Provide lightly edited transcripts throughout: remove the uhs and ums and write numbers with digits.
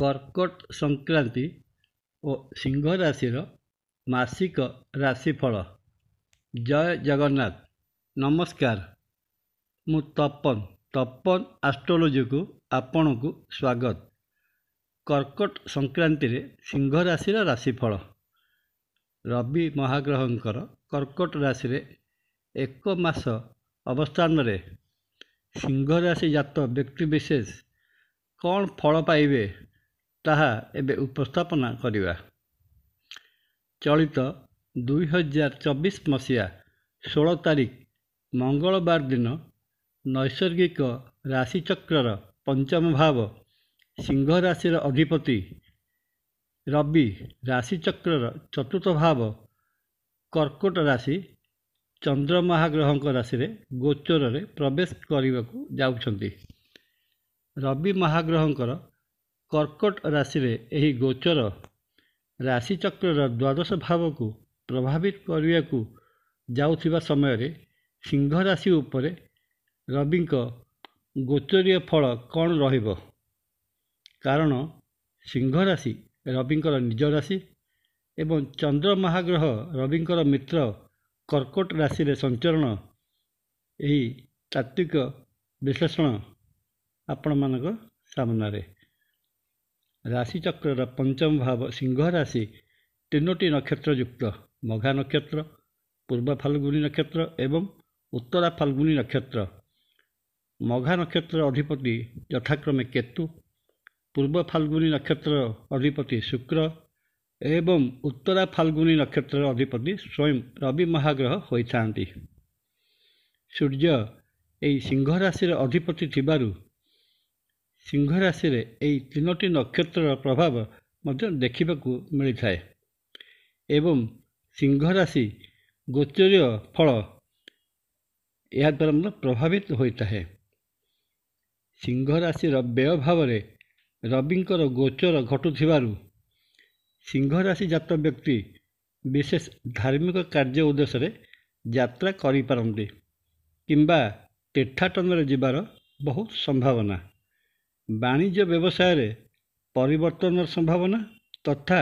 କର୍କଟ ସଂକ୍ରାନ୍ତି ଓ ସିଂହ ରାଶିର ମାସିକ ରାଶିଫଳ। ଜୟ ଜଗନ୍ନାଥ। ନମସ୍କାର, ମୁଁ ତପନ ଆଷ୍ଟ୍ରୋଲୋଜିକୁ ଆପଣଙ୍କୁ ସ୍ୱାଗତ। କର୍କଟ ସଂକ୍ରାନ୍ତିରେ ସିଂହ ରାଶିର ରାଶିଫଳ। ରବି ମହାଗ୍ରହଙ୍କର କର୍କଟ ରାଶିରେ 1 ମାସ ଅବସ୍ଥାନରେ ସିଂହ ରାଶି ଜାତ ବ୍ୟକ୍ତିବିଶେଷ କ'ଣ ଫଳ ପାଇବେ ତାହା ଏବେ ଉପସ୍ଥାପନା କରିବା। ଚଳିତ 2024 ମସିହା 16 ତାରିଖ ମଙ୍ଗଳବାର ଦିନ ନୈସର୍ଗିକ ରାଶିଚକ୍ରର ପଞ୍ଚମ ଭାବ ସିଂହ ରାଶିର ଅଧିପତି ରବି ରାଶିଚକ୍ରର ଚତୁର୍ଥ ଭାବ କର୍କଟ ରାଶି ଚନ୍ଦ୍ର ମହାଗ୍ରହଙ୍କ ରାଶିରେ ଗୋଚରରେ ପ୍ରବେଶ କରିବାକୁ ଯାଉଛନ୍ତି। ରବି ମହାଗ୍ରହଙ୍କର କର୍କଟ ରାଶିରେ ଏହି ଗୋଚର ରାଶିଚକ୍ରର ଦ୍ୱାଦଶ ଭାବକୁ ପ୍ରଭାବିତ କରିବାକୁ ଯାଉଥିବା ସମୟରେ ସିଂହ ରାଶି ଉପରେ ରବିଙ୍କ ଗୋଚରୀୟ ଫଳ କ'ଣ ରହିବ? କାରଣ ସିଂହ ରାଶି ରବିଙ୍କର ନିଜ ରାଶି ଏବଂ ଚନ୍ଦ୍ର ମହାଗ୍ରହ ରବିଙ୍କର ମିତ୍ର କର୍କଟ ରାଶିରେ ସଞ୍ଚରଣ। ଏହି ତାତ୍ତ୍ୱିକ ବିଶ୍ଳେଷଣ ଆପଣମାନଙ୍କ ସାମ୍ନାରେ। ରାଶିଚକ୍ରର ପଞ୍ଚମ ଭାବ ସିଂହ ରାଶି 3ଟି ନକ୍ଷତ୍ର ଯୁକ୍ତ: ମଘା ନକ୍ଷତ୍ର, ପୂର୍ବ ଫାଲ୍ଗୁନୀ ନକ୍ଷତ୍ର ଏବଂ ଉତ୍ତରା ଫାଲ୍ଗୁନୀ ନକ୍ଷତ୍ର। ମଘା ନକ୍ଷତ୍ରର ଅଧିପତି ଯଥାକ୍ରମେ କେତୁ, ପୂର୍ବ ଫାଲ୍ଗୁନୀ ନକ୍ଷତ୍ରର ଅଧିପତି ଶୁକ୍ର ଏବଂ ଉତ୍ତରା ଫାଲ୍ଗୁନୀ ନକ୍ଷତ୍ରର ଅଧିପତି ସ୍ୱୟଂ ରବି ମହାଗ୍ରହ ହୋଇଥାନ୍ତି। ସୂର୍ଯ୍ୟ ଏହି ସିଂହ ରାଶିର ଅଧିପତି ଥିବାରୁ ସିଂହ ରାଶିରେ ଏହି 3ଟି ନକ୍ଷତ୍ରର ପ୍ରଭାବ ମଧ୍ୟ ଦେଖିବାକୁ ମିଳିଥାଏ ଏବଂ ସିଂହ ରାଶି ଗୋଚରୀୟ ଫଳ ଏହାଦ୍ୱାରା ମଧ୍ୟ ପ୍ରଭାବିତ ହୋଇଥାଏ। ସିଂହ ରାଶିର ବ୍ୟୟ ଭାବରେ ରବିଙ୍କର ଗୋଚର ଘଟୁଥିବାରୁ ସିଂହ ରାଶି ଜାତ ବ୍ୟକ୍ତି ବିଶେଷ ଧାର୍ମିକ କାର୍ଯ୍ୟ ଉଦ୍ଦେଶ୍ୟରେ ଯାତ୍ରା କରିପାରନ୍ତି କିମ୍ବା ତୀର୍ଥାଟନରେ ଯିବାର ବହୁତ ସମ୍ଭାବନା। ବାଣିଜ୍ୟ ବ୍ୟବସାୟରେ ପରିବର୍ତ୍ତନର ସମ୍ଭାବନା ତଥା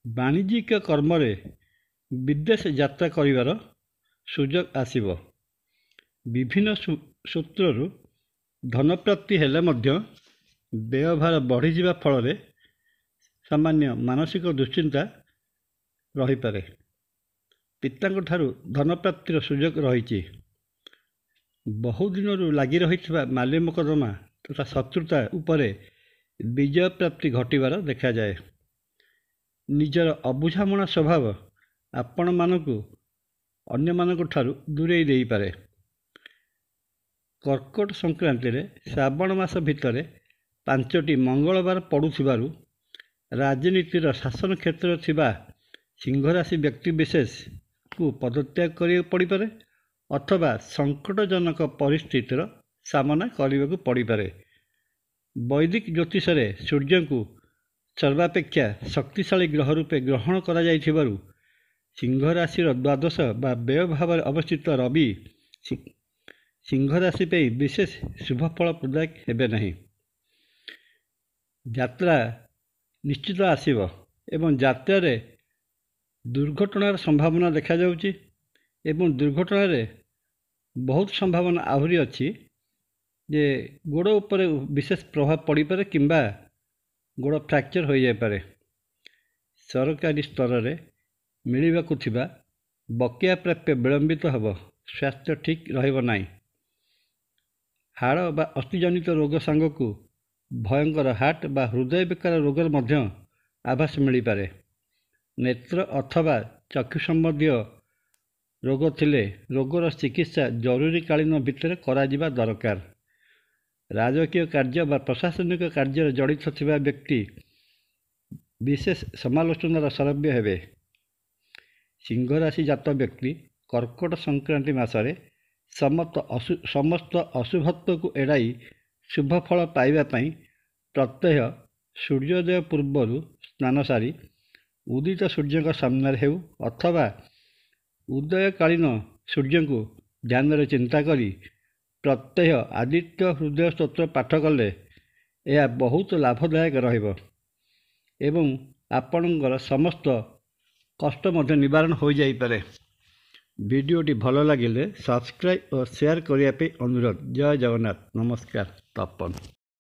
ବାଣିଜ୍ୟିକ କର୍ମରେ ବିଦେଶ ଯାତ୍ରା କରିବାର ସୁଯୋଗ ଆସିବ। ବିଭିନ୍ନ ସୂତ୍ରରୁ ଧନପ୍ରାପ୍ତି ହେଲେ ମଧ୍ୟ ବ୍ୟୟଭାର ବଢ଼ିଯିବା ଫଳରେ ସାମାନ୍ୟ ମାନସିକ ଦୁଶ୍ଚିନ୍ତା ରହିପାରେ। ପିତାଙ୍କ ଠାରୁ ଧନପ୍ରାପ୍ତିର ସୁଯୋଗ ରହିଛି। ବହୁଦିନରୁ ଲାଗି ରହିଥିବା ମାଲ୍ୟ ମୋକଦ୍ଦମା ତଥା ଶତ୍ରୁତା ଉପରେ ବିଜୟ ପ୍ରାପ୍ତି ଘଟିବାର ଦେଖାଯାଏ। ନିଜର ଅବୁଝାମଣା ସ୍ୱଭାବ ଆପଣମାନଙ୍କୁ ଅନ୍ୟମାନଙ୍କ ଠାରୁ ଦୂରେଇ ଦେଇପାରେ। କର୍କଟ ସଂକ୍ରାନ୍ତିରେ ଶ୍ରାବଣ ମାସ ଭିତରେ 5ଟି ମଙ୍ଗଳବାର ପଡ଼ୁଥିବାରୁ ରାଜନୀତିର ଶାସନ କ୍ଷେତ୍ରରେ ଥିବା ସିଂହ ରାଶି ବ୍ୟକ୍ତିବିଶେଷକୁ ପଦତ୍ୟାଗ କରିବାକୁ ପଡ଼ିପାରେ ଅଥବା ସଙ୍କଟଜନକ ପରିସ୍ଥିତିର ସାମନା କରିବାକୁ ପଡ଼ିପାରେ। ବୈଦିକ ଜ୍ୟୋତିଷରେ ସୂର୍ଯ୍ୟଙ୍କୁ ସର୍ବାପେକ୍ଷା ଶକ୍ତିଶାଳୀ ଗ୍ରହ ରୂପେ ଗ୍ରହଣ କରାଯାଇଥିବାରୁ ସିଂହ ରାଶିର ଦ୍ୱାଦଶ ବା ବ୍ୟୟ ଭାବରେ ଅବସ୍ଥିତ ରବି ସିଂହ ରାଶି ପାଇଁ ବିଶେଷ ଶୁଭଫଳ ପ୍ରଦାୟକ ହେବେ ନାହିଁ। ଯାତ୍ରା ନିଶ୍ଚିତ ଆସିବ ଏବଂ ଯାତ୍ରାରେ ଦୁର୍ଘଟଣାର ସମ୍ଭାବନା ଦେଖାଯାଉଛି ଏବଂ ଦୁର୍ଘଟଣାରେ ବହୁତ ସମ୍ଭାବନା ଆହୁରି ଅଛି ଯେ ଗୋଡ଼ ଉପରେ ବିଶେଷ ପ୍ରଭାବ ପଡ଼ିପାରେ କିମ୍ବା ଗୋଡ଼ ଫ୍ରାକ୍ଚର ହୋଇଯାଇପାରେ। ସରକାରୀ ସ୍ତରରେ ମିଳିବାକୁ ଥିବା ବକେୟା ପ୍ରାପ୍ୟ ବିଳମ୍ବିତ ହେବ। ସ୍ୱାସ୍ଥ୍ୟ ଠିକ୍ ରହିବ ନାହିଁ। ହାଡ଼ ବା ଅସ୍ଥିଜନିତ ରୋଗ ସାଙ୍ଗକୁ ଭୟଙ୍କର ହାର୍ଟ ବା ହୃଦୟ ବିକାର ରୋଗର ମଧ୍ୟ ଆଭାସ ମିଳିପାରେ। ନେତ୍ର ଅଥବା ଚକ୍ଷୁ ସମ୍ବନ୍ଧୀୟ ରୋଗ ଥିଲେ ରୋଗର ଚିକିତ୍ସା ଜରୁରୀକାଳୀନ ଭିତରେ କରାଯିବା ଦରକାର। ରାଜକୀୟ କାର୍ଯ୍ୟ ବା ପ୍ରଶାସନିକ କାର୍ଯ୍ୟରେ ଜଡ଼ିତ ଥିବା ବ୍ୟକ୍ତି ବିଶେଷ ସମାଲୋଚନାର ଶରବ୍ୟ ହେବେ। ସିଂହ ରାଶି ଜାତ ବ୍ୟକ୍ତି କର୍କଟ ସଂକ୍ରାନ୍ତି ମାସରେ ସମସ୍ତ ଅଶୁଭତ୍ୱକୁ ଏଡ଼ାଇ ଶୁଭଫଳ ପାଇବା ପାଇଁ ପ୍ରତ୍ୟହ ସୂର୍ଯ୍ୟୋଦୟ ପୂର୍ବରୁ ସ୍ନାନ ସାରି ଉଦିତ ସୂର୍ଯ୍ୟଙ୍କ ସାମ୍ନାରେ ହେଉ ଅଥବା ଉଦୟକାଳୀନ ସୂର୍ଯ୍ୟଙ୍କୁ ଧ୍ୟାନରେ ଚିନ୍ତା କରି ପ୍ରତ୍ୟହ ଆଦିତ୍ୟ ହୃଦୟ ସ୍ତୋତ୍ର ପାଠ କଲେ ଏହା ବହୁତ ଲାଭଦାୟକ ରହିବ ଏବଂ ଆପଣଙ୍କର ସମସ୍ତ କଷ୍ଟ ମଧ୍ୟ ନିବାରଣ ହୋଇଯାଇପାରେ। ଭିଡ଼ିଓଟି ଭଲ ଲାଗିଲେ ସବସ୍କ୍ରାଇବ୍ ଓ ସେୟାର କରିବା ପାଇଁ ଅନୁରୋଧ। ଜୟ ଜଗନ୍ନାଥ। ନମସ୍କାର। ତପନ।